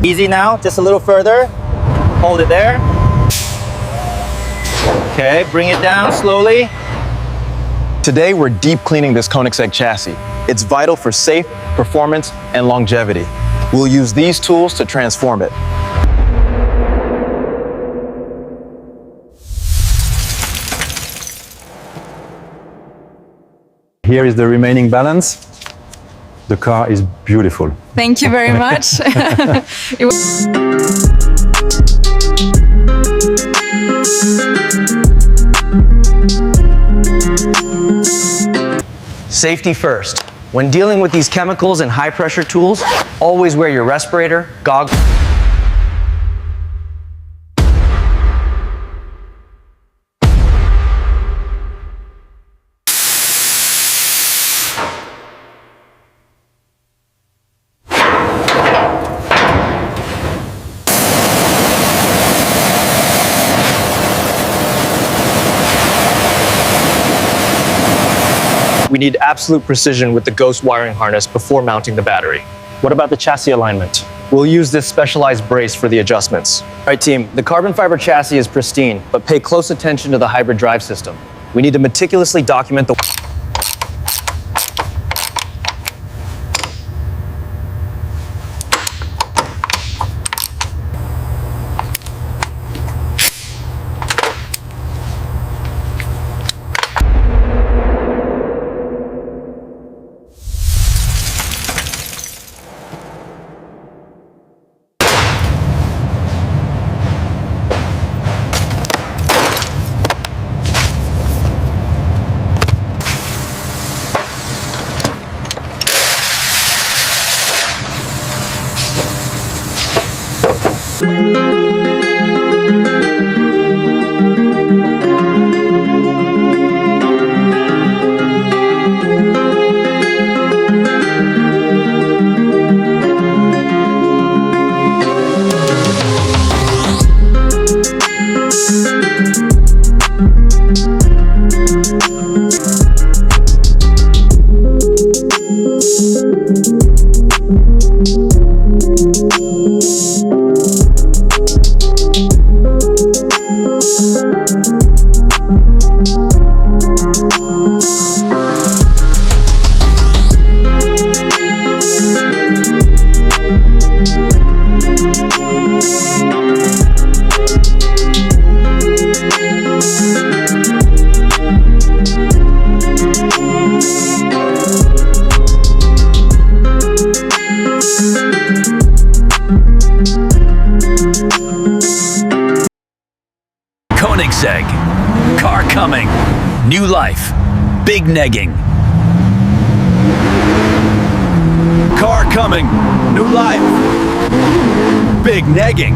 Easy now, just a little further. Hold it there. Okay, bring it down slowly. Today, we're deep cleaning this Koenigsegg chassis. It's vital for safe performance and longevity. We'll use these tools to transform it. Here is the remaining balance. The car is beautiful. Thank you very much. Safety first. When dealing with these chemicals and high-pressure tools, always wear your respirator, goggles. We need absolute precision with the Ghost wiring harness before mounting the battery. What about the chassis alignment? We'll use this specialized brace for the adjustments. All right, team, the carbon fiber chassis is pristine, but pay close attention to the hybrid drive system. We need to meticulously document the Koenigsegg. Car coming. New life. Big negging. Car coming. New life. Big negging.